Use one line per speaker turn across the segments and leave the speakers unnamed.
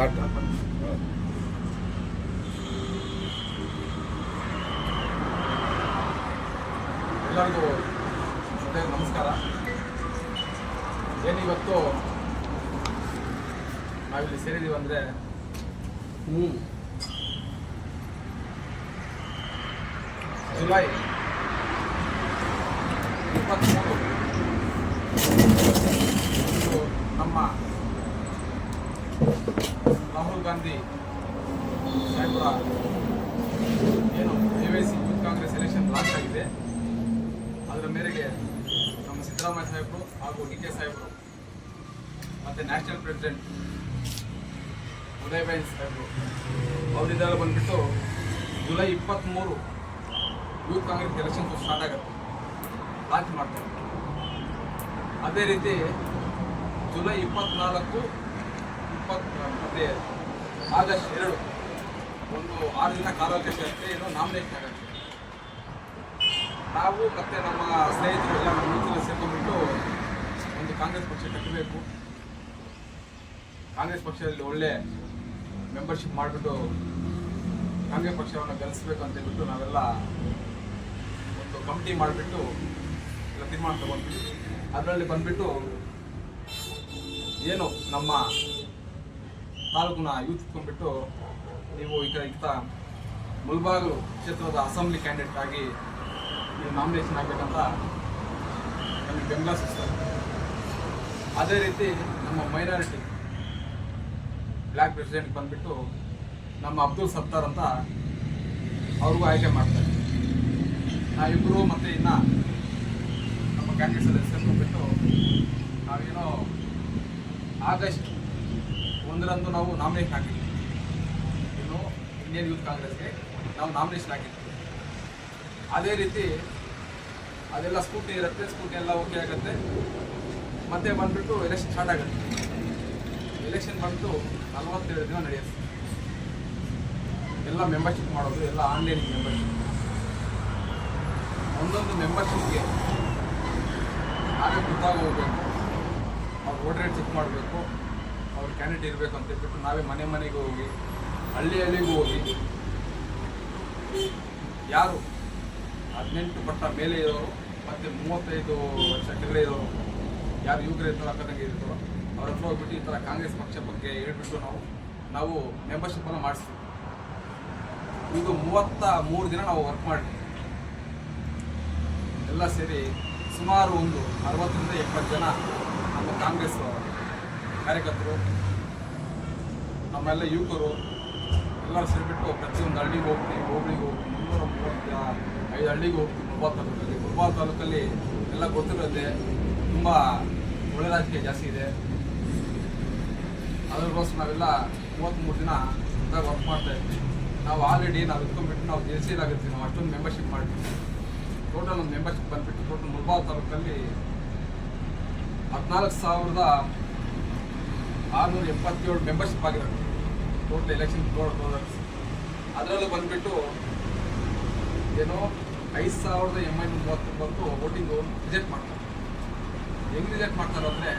Start.
ಎಲ್ಲರಿಗೂ ನಮಸ್ಕಾರ. ಏನಿವತ್ತು ನಾವಿಲ್ಲಿ ಸೇರಿದ್ದೀವಿ ಅಂದರೆ ಜುಲೈ 23 ನಮ್ಮ ರಾಹುಲ್ ಗಾಂಧಿ ಸಾಹೇಬರ ಏನು AYC youth Congress election launch ಆಗಿದೆ. ಅದರ ಮೇರೆಗೆ ನಮ್ಮ ಸಿದ್ದರಾಮಯ್ಯ ಸಾಹೇಬರು ಹಾಗೂ DK ಸಾಹೇಬರು ಮತ್ತು ನ್ಯಾಷನಲ್ ಪ್ರೆಸಿಡೆಂಟ್ ಉದಯಭಾಯಿ ಸಾಹೇಬರು ಅವರಿದ್ದಾರೆ ಬಂದುಬಿಟ್ಟು July 23 youth Congress elections start ಆಗುತ್ತೆ, ಲಾಂಚ್ ಮಾಡ್ತಾರೆ. ಅದೇ ರೀತಿ ಜುಲೈ 24 ಮತ್ತು ಆಗಸ್ಟ್ 2 ಒಂದು 6 ದಿನ ಕಾಲಾವಕಾಶ ಇರುತ್ತೆ. ಏನು ನಾಮಿನೇಷನ್ ಆಗುತ್ತೆ. ನಾವು ಮತ್ತು ನಮ್ಮ ಸ್ನೇಹಿತರು ಎಲ್ಲ ನಮ್ಮ ಯೂತ್ನಲ್ಲಿ ಸೇರ್ಕೊಂಡ್ಬಿಟ್ಟು ಒಂದು ಕಾಂಗ್ರೆಸ್ ಪಕ್ಷ ಕಟ್ಟಬೇಕು, ಕಾಂಗ್ರೆಸ್ ಪಕ್ಷದಲ್ಲಿ ಒಳ್ಳೆ ಮೆಂಬರ್ಶಿಪ್ ಮಾಡಿಬಿಟ್ಟು ಕಾಂಗ್ರೆಸ್ ಪಕ್ಷವನ್ನು ಗೆಲ್ಲಿಸ್ಬೇಕು ಅಂತ ಹೇಳ್ಬಿಟ್ಟು ನಾವೆಲ್ಲ ಒಂದು ಕಮಿಟಿ ಮಾಡಿಬಿಟ್ಟು ಎಲ್ಲ ತೀರ್ಮಾನ ತಗೊಂಡ್ವಿ. ಅದರಲ್ಲಿ ಬಂದುಬಿಟ್ಟು ಏನು ನಮ್ಮ ತಾಲೂಕಿನ ಯೂತ್ ಇಟ್ಕೊಂಡ್ಬಿಟ್ಟು ನೀವು ಈಗ ಮುಳಬಾಗಿಲು ಕ್ಷೇತ್ರದ ಅಸೆಂಬ್ಲಿ ಕ್ಯಾಂಡಿಡೇಟ್ ಆಗಿ ನೀವು ನಾಮಿನೇಷನ್ ಆಗಬೇಕಂತ ನಮಗೆ ಬೆಂಬಲ ಸಿಗ್ತದೆ. ಅದೇ ರೀತಿ ನಮ್ಮ ಮೈನಾರಿಟಿ ಬ್ಲ್ಯಾಕ್ ಪ್ರೆಸಿಡೆಂಟ್ ಬಂದುಬಿಟ್ಟು ನಮ್ಮ ಅಬ್ದುಲ್ ಸತ್ತಾರ್ ಅಂತ ಅವ್ರಿಗೂ ಆಯ್ಕೆ ಮಾಡ್ತಾರೆ. ನಾವಿಬ್ಬರು ಮತ್ತು ಇನ್ನು ನಮ್ಮ ಕ್ಯಾಂಡಿಡೇಟ್ಸಲ್ಲಿ ಸೇರ್ಕೊಂಡ್ಬಿಟ್ಟು ನಾವೇನೋ ಆಗಸ್ಟ್ 1ರಂದು ನಾವು ನಾಮಿನೇಷನ್ ಹಾಕಿದ್ವಿ. ಇನ್ನು ಇಂಡಿಯನ್ ಯೂತ್ ಕಾಂಗ್ರೆಸ್ಗೆ ನಾವು ನಾಮಿನೇಷನ್ ಹಾಕಿದ್ವಿ. ಅದೇ ರೀತಿ ಅದೆಲ್ಲ ಸ್ಕೂಟಿ ಇರುತ್ತೆ, ಸ್ಕೂಟಿ ಎಲ್ಲ ಓಕೆ ಆಗುತ್ತೆ. ಮತ್ತೆ ಬಂದುಬಿಟ್ಟು ಎಲೆಕ್ಷನ್ ಸ್ಟಾರ್ಟ್ ಆಗುತ್ತೆ. ಎಲೆಕ್ಷನ್ ಬಂದು 47 ದಿನ ನಡೆಯುತ್ತೆ. ಎಲ್ಲ ಮೆಂಬರ್ಶಿಪ್ ಮಾಡೋದು ಎಲ್ಲ ಆನ್ಲೈನ್ ಮೆಂಬರ್ಶಿಪ್. ಒಂದೊಂದು ಮೆಂಬರ್ಶಿಪ್ಗೆ ನಾವೇ ಖುದ್ದಾಗಿ ಹೋಗಬೇಕು, ಅವ್ರು ವೋಟರ್ ಐಡಿ ಚೆಕ್ ಮಾಡಬೇಕು, ಅವ್ರ ಕ್ಯಾಂಡಿಡೇಟ್ ಇರಬೇಕು ಅಂತ ಹೇಳ್ಬಿಟ್ಟು ನಾವೇ ಮನೆ ಮನೆಗೆ ಹೋಗಿ ಹಳ್ಳಿಗೂ ಹೋಗಿ ಯಾರು 18 ಪಟ್ಟ ಮೇಲೆ ಇರೋರು ಮತ್ತು 35 ವರ್ಷ ಕೆಳಗಡೆ ಇರೋರು ಯಾರು ಯುವಕರು ಇರ್ತಾರೋ ಅಕ್ಕದಂಗೆ ಇರ್ತಾರೋ ಅವ್ರ ಹತ್ರ ಹೋಗ್ಬಿಟ್ಟು ಈ ಥರ ಕಾಂಗ್ರೆಸ್ ಪಕ್ಷ ಬಗ್ಗೆ ಹೇಳ್ಬಿಟ್ಟು ನಾವು ಮೆಂಬರ್ಶಿಪ್ಪನ್ನು ಮಾಡಿಸ್ತೀವಿ. ಇದು 33 ದಿನ ನಾವು ವರ್ಕ್ ಮಾಡಿದ್ವಿ. ಎಲ್ಲ ಸೇರಿ ಸುಮಾರು ಒಂದು 60ರಿಂದ 70 ಜನ ನಮ್ಮ ಕಾಂಗ್ರೆಸ್ ಕಾರ್ಯಕರ್ತರು, ನಮ್ಮೆಲ್ಲ ಯುವಕರು ಎಲ್ಲರೂ ಸೇರಿಬಿಟ್ಟು ಪ್ರತಿಯೊಂದು ಹಳ್ಳಿಗೆ ಹೋಗ್ತೀವಿ, ಹೋಬಳಿಗೆ ಹೋಗ್ತೀವಿ. 335 ಹಳ್ಳಿಗೆ ಹೋಗ್ತೀವಿ. ಮುಳಬಾಗಿಲು ತಾಲೂಕಲ್ಲಿ ಎಲ್ಲ ಗೊತ್ತಿರುತ್ತೆ, ತುಂಬ ಒಳ್ಳೆ ರಾಜಕೀಯ ಜಾಸ್ತಿ ಇದೆ. ಅದಕ್ಕೋಸ್ಕರ ನಾವೆಲ್ಲ 33 ದಿನ ವರ್ಕ್ ಮಾಡ್ತಾ ಇದ್ವಿ. ನಾವು ಆಲ್ರೆಡಿ ನಾವು ಇಟ್ಕೊಂಡ್ಬಿಟ್ಟು ನಾವು ಜೆಲ್ಸಿಲಾಗಿರ್ತೀವಿ. ನಾವು ಅಷ್ಟೊಂದು ಮೆಂಬರ್ಶಿಪ್ ಮಾಡ್ತೀವಿ. ಟೋಟಲ್ ಒಂದು ಮೆಂಬರ್ಶಿಪ್ ಬಂದುಬಿಟ್ಟು ಟೋಟಲ್ ಮುಳಬಾಗಿಲು ತಾಲೂಕಲ್ಲಿ 14,677 ಮೆಂಬರ್ಶಿಪ್ ಆಗಿರುತ್ತೆ ಟೋಟಲ್ ಎಲೆಕ್ಷನ್ ಪ್ರೋಡಕ್ಟ್ಸ್. ಅದರಲ್ಲೂ ಬಂದುಬಿಟ್ಟು ಏನೋ 5,839 ವೋಟಿಂಗು ರಿಜೆಕ್ಟ್ ಮಾಡ್ತಾರೆ. ಹೆಂಗೆ ರಿಜೆಕ್ಟ್ ಮಾಡ್ತಾರೆ ಅಂದರೆ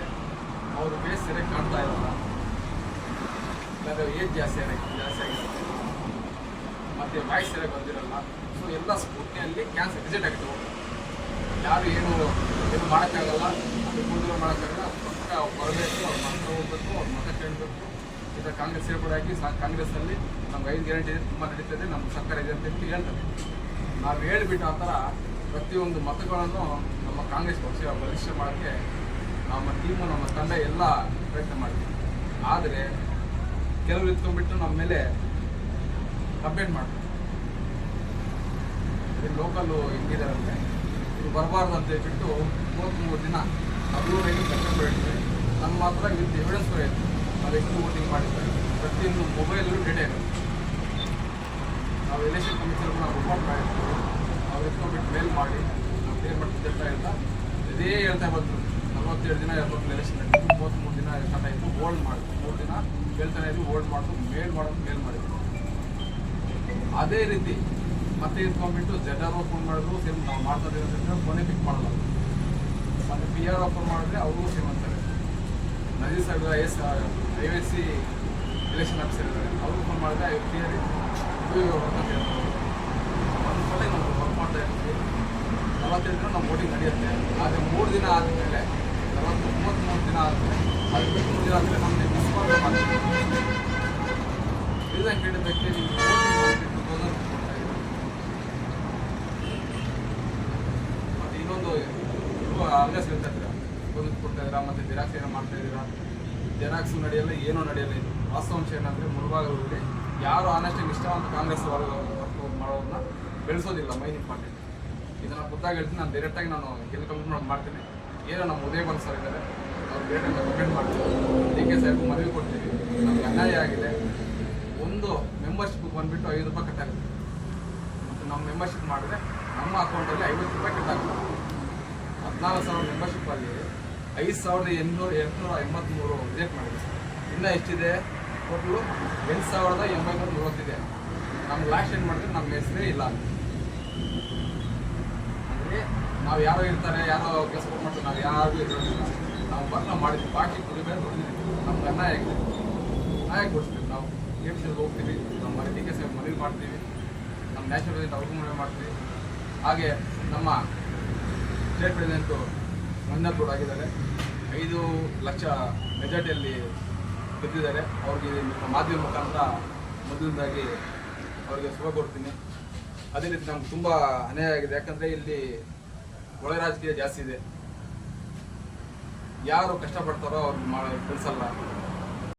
ಅವರು ಬೇಸ್ ಸರಿಯಾಗಿ ಕಾಣ್ತಾ ಇರಲ್ಲ, ಇಲ್ಲಾಂದರೆ ಏಜ್ ಜಾಸ್ತಿ ಆಗಿರುತ್ತೆ ಮತ್ತು ವಾಯ್ಸ್ ಸರಿಯಾಗಿ ಬಂದಿರಲ್ಲ. ಸೊ ಎಲ್ಲ ಸ್ಕೂಟಿನಲ್ಲಿ ರಿಜೆಕ್ಟ್ ಆಗುತ್ತೆ. ಯಾರು ಏನು ಮಾಡೋಕ್ಕಾಗಲ್ಲ, ಅದು ಕೂಡಲೇ ಮಾಡೋಕ್ಕಾಗಲ್ಲ. ಪಕ್ಕ ಬರಬೇಕು, ಅವ್ರ ಮತ ಹೋಗ್ಬೇಕು, ಅವ್ರ ಮತ ಕೇಳಬೇಕು. ಈಗ ಕಾಂಗ್ರೆಸ್ ಸೇರ್ಪಡೆಯಾಗಿ ಕಾಂಗ್ರೆಸ್ಸಲ್ಲಿ ನಮ್ಗೆ 5 ಗ್ಯಾರಂಟಿ ಇದೆ, ತುಂಬ ನಡೀತದೆ, ನಮ್ಮ ಸರ್ಕಾರ ಇದೆ ಅಂತ ಹೇಳ್ತಾರೆ. ನಾವು ಹೇಳಿಬಿಟ್ಟು ಆ ಥರ ಪ್ರತಿಯೊಂದು ಮತಗಳನ್ನು ನಮ್ಮ ಕಾಂಗ್ರೆಸ್ ಪಕ್ಷ ಬಲಿಷ್ಠ ಮಾಡೋಕ್ಕೆ ನಮ್ಮ ಟೀಮು ನಮ್ಮ ತಂಡ ಎಲ್ಲ ಪ್ರಯತ್ನ ಮಾಡ್ತೀವಿ. ಆದರೆ ಕೆಲವರು ಇಟ್ಕೊಂಡ್ಬಿಟ್ಟು ನಮ್ಮ ಮೇಲೆ ಕಂಪ್ಲೇಂಟ್ ಮಾಡ್ತಾರೆ. ಇಲ್ಲಿ ಲೋಕಲ್ಲು ಹೆಂಗಿದಾರಂತೆ ಇದು ಬರಬಾರ್ದು ಅಂತ ಹೇಳ್ಬಿಟ್ಟು 33 ದಿನ 15 ಸೆಪ್ಟೆಂಬರ್ ಹೇಳ್ತೀವಿ. ನಮ್ಮ ಮಾತ್ರ ವಿತ್ ಎವಿಡೆನ್ಸ್ ಕೂಡ ಇತ್ತು. ನಾವು ಎಷ್ಟು ವೋಟಿಂಗ್ ಮಾಡಿದ್ದಾರೆ ಪ್ರತಿಯೊಂದು ಮೊಬೈಲಲ್ಲೂ ಡೇಟಾ ಇರುತ್ತೆ. ನಾವು ಎಲೆಕ್ಷನ್ ಕಮಿಷನ್ಗೆ ನಾವು ರಿಪೋರ್ಟ್ ಮಾಡಿರ್ತೀವಿ. ಅವ್ರು ಎತ್ಕೊಂಡ್ಬಿಟ್ಟು ಮೇಲ್ ಮಾಡಿ ನಾವು ಕ್ಲಿಯರ್ ಮಾಡ್ತಿದ್ದ ಇಲ್ಲ ಇದೇ ಹೇಳ್ತಾ ಬಂದರು. 47 ದಿನ ಎಲೆಕ್ಷನ್ ಆಯಿತು, 33 ದಿನ ಸ್ಟಾರ್ಟ್ ಆಯಿತು. ಹೋಲ್ಡ್ ಮಾಡಿದ್ರು 3 ದಿನ ಹೇಳ್ತಾನೆ ಇದ್ವಿ, ಹೋಲ್ಡ್ ಮಾಡಿದ್ರು, ಮೇಲ್ ಮಾಡಿದ್ರು. ಅದೇ ರೀತಿ ಮತ್ತೆ ಇಟ್ಕೊಂಡ್ಬಿಟ್ಟು ZRO ಫೋನ್ ಮಾಡಿದ್ರು, ಸೇಮ್ ನಾವು ಮಾಡ್ತಾ ಇದ್ದೀವಿ ಫೋನೇ ಪಿಕ್ ಮಾಡಲ್ಲ. ಮತ್ತು PRO ಫೋನ್ ಮಾಡಿದ್ರೆ ಅವರು ಸೇಮ್ ಅಂತಾರೆ. Nazir Saheb AYC election officer ಇದ್ದಾರೆ, ಅವ್ರಿಗೂ ಫೋನ್ ಮಾಡಿದ್ರೆ ಕ್ಲಿಯರ್ ವರ್ಕ್ ಅಂತ ಹೇಳ್ತಾರೆ. ಒಂದು ಸಲ ನಾವು ವರ್ಕ್ ಮಾಡ್ತಾ ಇರ್ತೀವಿ, 45 ದಿನ ನಮ್ಮ ವೋಟಿಂಗ್ ನಡೆಯುತ್ತೆ. ಆದರೆ 3 ದಿನ ಆದಮೇಲೆ 33 ದಿನ ಆದಮೇಲೆ 3 ದಿನ ಆದಮೇಲೆ ನಮ್ಮನ್ನ ಡಿಸ್ಕ್ವಾಲಿಫೈ ಮಾಡ್ತೀವಿ. ಇದನ್ನು ಕೇಳಿದ್ದಕ್ಕೆ ನೀವು ಕೊಡ್ತಾ ಇದ್ದೀವಿ. ಮತ್ತು ಇನ್ನೊಂದು ಹಂಗಸ್ ಹೇಳ್ತಾ ಇದ್ದೀರಾ, ಗೋಧಿ ಕೊಡ್ತಾ ಇದ್ದೀರಾ, ಮತ್ತು ಜೆರಾಕ್ಸ್ ಏನೋ ಮಾಡ್ತಾ ಇದ್ದೀರಾ. ಜೆರಾಕ್ಸು ನಡೆಯಲ್ಲ, ಏನೂ ನಡೆಯಲ್ಲ. ಇದು ವಾಸ್ತವಾಂಶ ಏನಂದರೆ ಮುಳಬಾಗಿಲಲ್ಲಿ ಯಾರು ಆನೆಸ್ಟಾಗಿ ನಿಷ್ಠಾವಂತ ಕಾಂಗ್ರೆಸ್ ವರ್ಕ್ ಮಾಡೋದನ್ನ ಬೆಳೆಸೋದಿಲ್ಲ. Main important. ಇದನ್ನು ಖುದ್ದಾಗಿ ಹೇಳ್ತೀನಿ. ನಾನು ಡೈರೆಕ್ಟಾಗಿ ನಾನು ಎಲ್ಲಿ ಕಂಪ್ಲೇಂಟ್ ಮಾಡ್ತೀನಿ. ಏನೋ ನಮ್ಮ ಉದಯ ಬಂದು ಸರ್ ಇದ್ದಾರೆ, ಅವ್ರು ಡೈರೆಕ್ಟಾಗಿ ಕಂಪ್ಲೇಂಟ್ ಮಾಡ್ತೀವಿ. DK ಸಾಹೇಬ್ಗೂ ಮನವಿ ಕೊಡ್ತೀವಿ. ನಮ್ಗೆ ಅನ್ಯಾಯ ಆಗಿದೆ. ಒಂದು ಮೆಂಬರ್ಶಿಪ್ ಬಂದುಬಿಟ್ಟು 5 ರೂಪಾಯಿ ಕಟ್ಟಾಗುತ್ತೆ. ಮತ್ತು ನಮ್ಮ ಮೆಂಬರ್ಶಿಪ್ ಮಾಡಿದ್ರೆ ನಮ್ಮ ಅಕೌಂಟಲ್ಲಿ 50 ರೂಪಾಯಿ ಕಟ್ಟಾಗುತ್ತೆ. 14,000 ಮೆಂಬರ್ಶಿಪ್ಪಲ್ಲಿ 5,883 ರಿಜೆಕ್ಟ್ ಮಾಡಿದೆ ಸರ್. ಇನ್ನೂ ಎಷ್ಟಿದೆ ಟೋಟಲು? 8,830 ನಮ್ಗೆ ಲಾಸ್ಟ್ ಏನು ಮಾಡಿದ್ರೆ ನಮ್ಮ ಹೆಸರೇ ಇಲ್ಲ. ಅಂದರೆ ನಾವು ಯಾರೋ ಇರ್ತಾರೆ, ಯಾರೋ ಕೆಲಸ ಮಾಡ್ತಾರೆ, ನಾವು ಯಾರಿಗೂ ಇರೋದಿಲ್ಲ. ನಾವು ನಾವು ಮಾಡಿದ್ವಿ, ಬಾಕಿ ಕುಡಿಬೇಕು ನೋಡಿದ್ದೀವಿ. ನಮ್ಗೆ ಅನ್ಯಾಯ ಆಗಿದೆ. ನ್ಯಾಯ ಕೊಡಿಸ್ಬೇಕು. ನಾವು KMCಗೆ ಹೋಗ್ತೀವಿ, ನಮ್ಮ DK ಸಾಹೇಬ್ ಮನವಿ ಮಾಡ್ತೀವಿ, ನಮ್ಮ ನ್ಯಾಷನಲ್ ಪ್ರೆಸಿಡೆಂಟ್ ಅವ್ರಿಗೂ ಮನವಿ ಮಾಡ್ತೀವಿ. ಹಾಗೆ ನಮ್ಮ ಸ್ಟೇಟ್ ಪ್ರೆಸಿಡೆಂಟು ಮಂಜುನಾಥ್ ಗೌಡ ಆಗಿದ್ದಾರೆ, 5 ಲಕ್ಷ ಮೆಜಾರಿಟಿಯಲ್ಲಿ ಗೆದ್ದಿದ್ದಾರೆ. ಅವ್ರಿಗೆ ಮಾಧ್ಯಮ ಮುಖಾಂತರ ಮೊದಲನೇದಾಗಿ ಅವರಿಗೆ ಶುಭ ಕೊಡ್ತೀನಿ. ಅದೇ ರೀತಿ ನಮ್ಗೆ ತುಂಬ ಅನ್ಯಾಯ ಆಗಿದೆ. ಯಾಕಂದರೆ ಇಲ್ಲಿ ಒಳ ರಾಜಕೀಯ ಜಾಸ್ತಿ ಇದೆ. ಯಾರು ಕಷ್ಟಪಡ್ತಾರೋ ಅವ್ರಿಗೆ ಕಳಿಸಲ್ಲ.